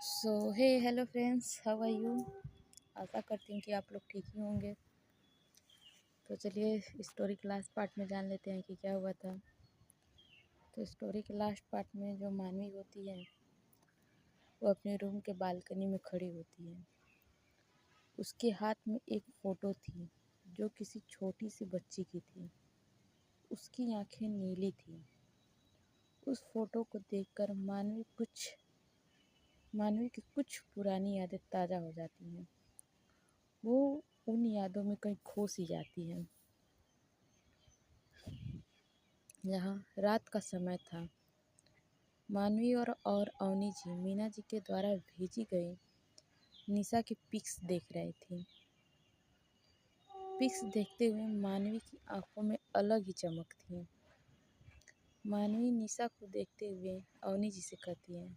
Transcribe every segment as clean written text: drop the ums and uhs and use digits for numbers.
So hey hello friends, how are you. आशा करती हूँ कि आप लोग ठीक ही होंगे। तो चलिए स्टोरी के लास्ट पार्ट में जान लेते हैं कि क्या हुआ था। तो स्टोरी के लास्ट पार्ट में जो मानवी होती है वो अपने रूम के बालकनी में खड़ी होती है। उसके हाथ में एक फ़ोटो थी जो किसी छोटी सी बच्ची की थी। उसकी आंखें नीली थी। उस फोटो को देखकर मानवी की कुछ पुरानी यादें ताज़ा हो जाती हैं। वो उन यादों में कहीं खो सी जाती है। यहाँ रात का समय था। मानवी और अवनी जी मीना जी के द्वारा भेजी गई निशा की पिक्स देख रही थी। पिक्स देखते हुए मानवी की आंखों में अलग ही चमक थी। मानवी निशा को देखते हुए अवनी जी से कहती है,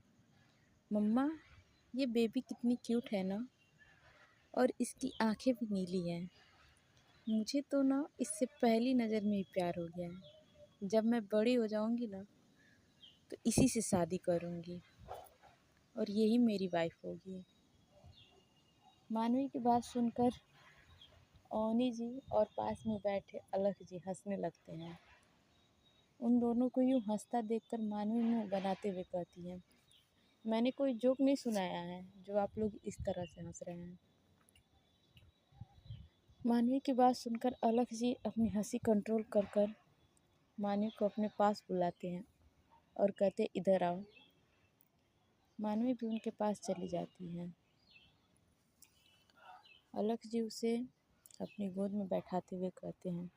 मम्मा ये बेबी कितनी क्यूट है ना, और इसकी आंखें भी नीली हैं। मुझे तो ना इससे पहली नज़र में ही प्यार हो गया है। जब मैं बड़ी हो जाऊंगी ना तो इसी से शादी करूंगी और यही मेरी वाइफ होगी। मानवी की बात सुनकर अवनी जी और पास में बैठे अलख जी हंसने लगते हैं। उन दोनों को यूं हंसता देखकर मानवी मुंह बनाते हुए कहती है, मैंने कोई जोक नहीं सुनाया है जो आप लोग इस तरह से हंस रहे हैं। मानवी की बात सुनकर अलख जी अपनी हंसी कंट्रोल कर मानवी को अपने पास बुलाते हैं और कहते, इधर आओ। मानवी भी उनके पास चली जाती है। अलख जी उसे अपनी गोद में बैठाते हुए कहते हैं,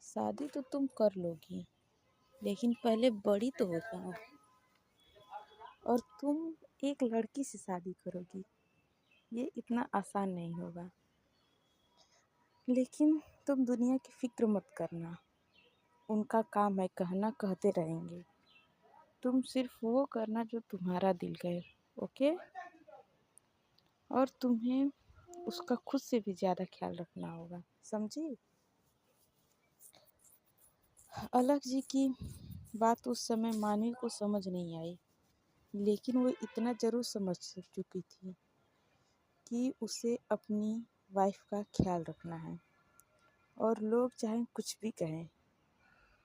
शादी तो तुम कर लोगी लेकिन पहले बड़ी तो हो जाओ, और तुम एक लड़की से शादी करोगी। ये इतना आसान नहीं होगा, लेकिन तुम दुनिया की फिक्र मत करना। उनका काम है कहना, कहते रहेंगे। तुम सिर्फ वो करना जो तुम्हारा दिल कहे, ओके। और तुम्हें उसका खुद से भी ज़्यादा ख्याल रखना होगा, समझी। अलख जी की बात उस समय मानवी को समझ नहीं आई, लेकिन वो इतना ज़रूर समझ चुकी थी कि उसे अपनी वाइफ का ख्याल रखना है। और लोग चाहे कुछ भी कहें,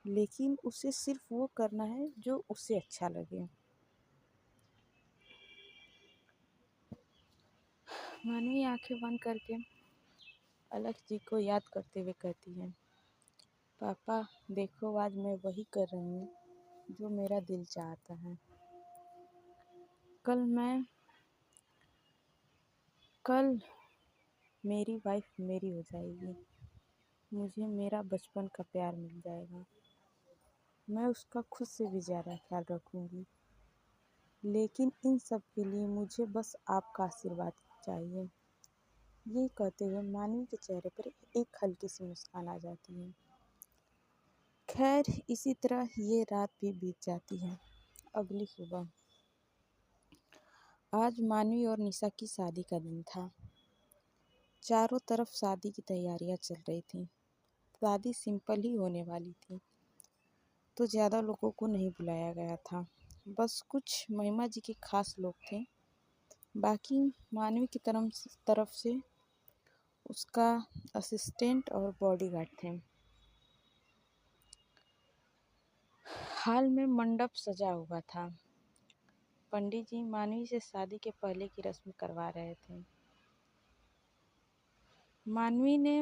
लेकिन उसे सिर्फ वो करना है जो उसे अच्छा लगे। मानवी आंखें बंद करके अलख जी को याद करते हुए कहती है, पापा देखो आज मैं वही कर रही हूँ जो मेरा दिल चाहता है। कल मेरी वाइफ मेरी हो जाएगी। मुझे मेरा बचपन का प्यार मिल जाएगा। मैं उसका खुद से भी ज़्यादा ख्याल रखूँगी। लेकिन इन सब के लिए मुझे बस आपका आशीर्वाद चाहिए। ये कहते हुए मानवी के चेहरे पर एक हल्की सी मुस्कान आ जाती है। खैर इसी तरह ये रात भी बीत जाती है। अगली सुबह आज मानवी और निशा की शादी का दिन था। चारों तरफ शादी की तैयारियां चल रही थी। शादी सिंपल ही होने वाली थी, तो ज़्यादा लोगों को नहीं बुलाया गया था। बस कुछ महिमा जी के खास लोग थे। बाकी मानवी की तरफ से उसका असिस्टेंट और बॉडीगार्ड थे। हाल में मंडप सजा हुआ था। पंडित जी मानवी से शादी के पहले की रस्म करवा रहे थे। मानवी ने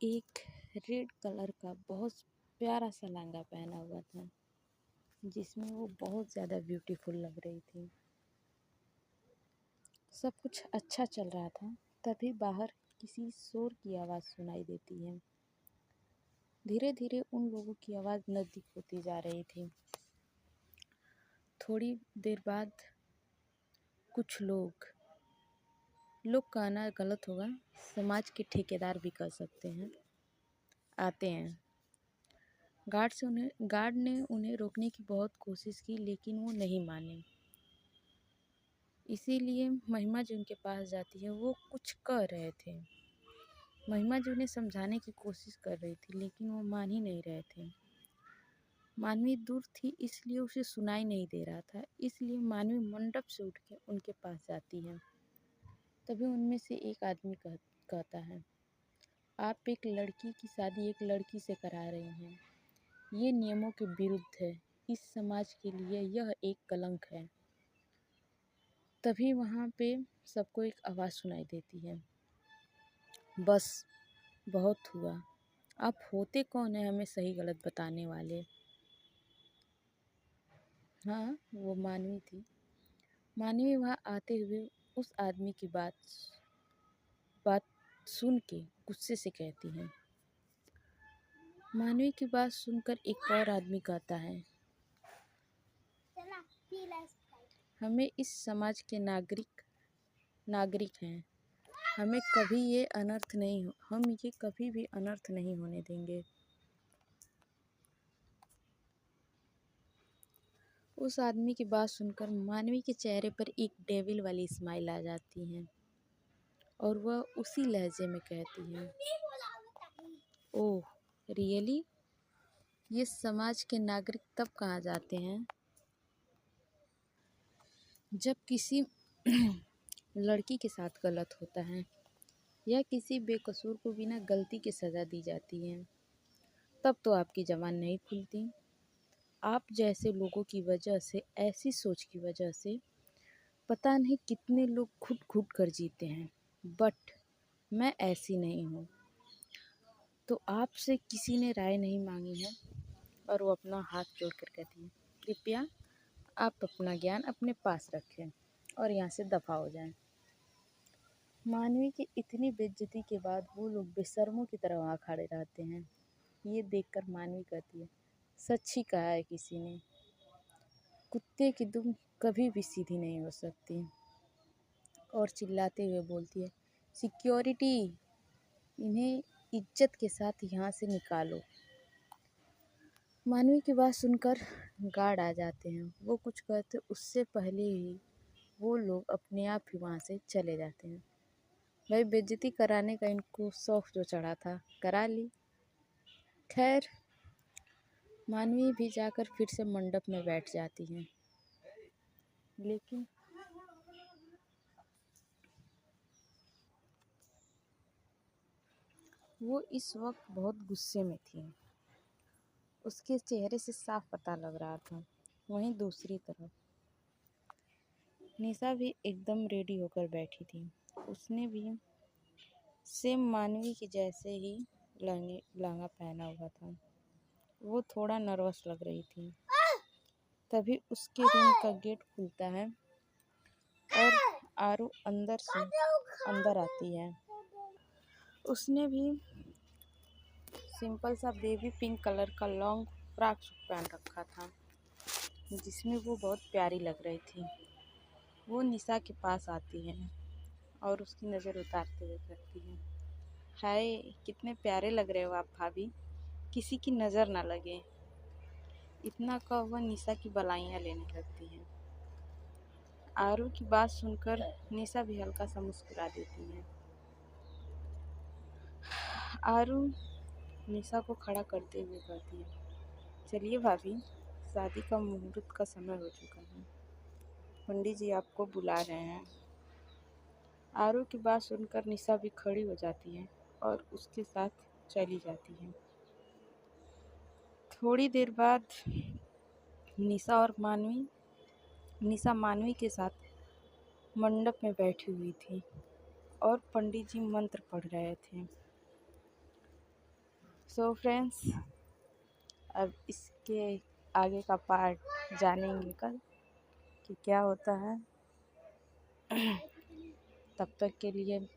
एक रेड कलर का बहुत प्यारा सा लहंगा पहना हुआ था, जिसमें वो बहुत ज़्यादा ब्यूटीफुल लग रही थी। सब कुछ अच्छा चल रहा था, तभी बाहर किसी शोर की आवाज़ सुनाई देती है। धीरे धीरे उन लोगों की आवाज़ नज़दीक होती जा रही थी। थोड़ी देर बाद कुछ लोग कहना गलत होगा, समाज के ठेकेदार भी कह सकते हैं, आते हैं। गार्ड ने उन्हें रोकने की बहुत कोशिश की, लेकिन वो नहीं माने। इसीलिए महिमा जी उनके पास जाती है। वो कुछ कह रहे थे, महिमा जी उन्हें समझाने की कोशिश कर रही थी, लेकिन वो मान ही नहीं रहे थे। मानवी दूर थी, इसलिए उसे सुनाई नहीं दे रहा था। इसलिए मानवी मंडप से उठ के उनके पास जाती है। तभी उनमें से एक आदमी कहता है, आप एक लड़की की शादी एक लड़की से करा रही हैं। ये नियमों के विरुद्ध है। इस समाज के लिए यह एक कलंक है। तभी वहाँ पे सबको एक आवाज़ सुनाई देती है, बस बहुत हुआ। आप होते कौन है हमें सही गलत बताने वाले? हाँ, वो मानवी थी। मानवी वहाँ आते हुए उस आदमी की बात सुन के गुस्से से कहती है। मानवी की बात सुनकर एक और आदमी कहता है, हमें इस समाज के नागरिक हैं। हम ये कभी भी अनर्थ नहीं होने देंगे। उस आदमी की बात सुनकर मानवी के चेहरे पर एक डेविल वाली स्माइल आ जाती है और वह उसी लहजे में कहती है, ओह रियली? ये समाज के नागरिक तब कहाँ जाते हैं जब किसी लड़की के साथ गलत होता है या किसी बेकसूर को बिना गलती के सज़ा दी जाती है। तब तो आपकी ज़बान नहीं खुलती। आप जैसे लोगों की वजह से, ऐसी सोच की वजह से पता नहीं कितने लोग घुट-घुट कर जीते हैं, बट मैं ऐसी नहीं हूँ। तो आपसे किसी ने राय नहीं मांगी है। और वो अपना हाथ जोड़कर कहती है, कृपया आप अपना ज्ञान अपने पास रखें और यहाँ से दफ़ा हो जाएं। मानवी की इतनी बेइज्जती के बाद वो लोग बेशर्मों की तरह वहाँ खड़े रहते हैं। ये देखकर मानवी कहती है, सच ही कहा है किसी ने, कुत्ते की दुम कभी भी सीधी नहीं हो सकती। और चिल्लाते हुए बोलती है, सिक्योरिटी, इन्हें इज्जत के साथ यहाँ से निकालो। मानवी की बात सुनकर गार्ड आ जाते हैं। वो कुछ कहते उससे पहले ही वो लोग अपने आप ही वहाँ से चले जाते हैं। भाई बेइज्जती कराने का इनको शौक जो चढ़ा था, करा ली। खैर, मानवी भी जाकर फिर से मंडप में बैठ जाती हैं, लेकिन वो इस वक्त बहुत गुस्से में थी। उसके चेहरे से साफ पता लग रहा था। वहीं दूसरी तरफ निशा भी एकदम रेडी होकर बैठी थी। उसने भी सेम मानवी की जैसे ही लहंगा पहना हुआ था। वो थोड़ा नर्वस लग रही थी। तभी उसके रूम का गेट खुलता है और आरू अंदर आती है। उसने भी सिंपल सा बेबी पिंक कलर का लॉन्ग फ्रॉक सूट पहन रखा था, जिसमें वो बहुत प्यारी लग रही थी। वो निशा के पास आती है और उसकी नज़र उतारते हुए कहती है, हाय कितने प्यारे लग रहे हो आप भाभी, किसी की नज़र ना लगे। इतना कह वह निशा की बलाइयाँ लेने लगती है। आरू की बात सुनकर निशा भी हल्का सा मुस्कुरा देती है। आरू निशा को खड़ा करते हुए कहती है, चलिए भाभी, शादी का मुहूर्त का समय हो चुका है, पंडित जी आपको बुला रहे हैं। आरू की बात सुनकर निशा भी खड़ी हो जाती है और उसके साथ चली जाती है। थोड़ी देर बाद निशा मानवी के साथ मंडप में बैठी हुई थी और पंडित जी मंत्र पढ़ रहे थे। सो फ्रेंड्स, अब इसके आगे का पार्ट जानेंगे कल कि क्या होता है। तब तक के लिए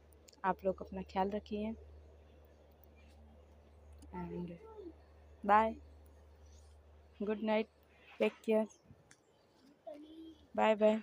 आप लोग अपना ख्याल रखिए and bye, good night, take care, bye bye.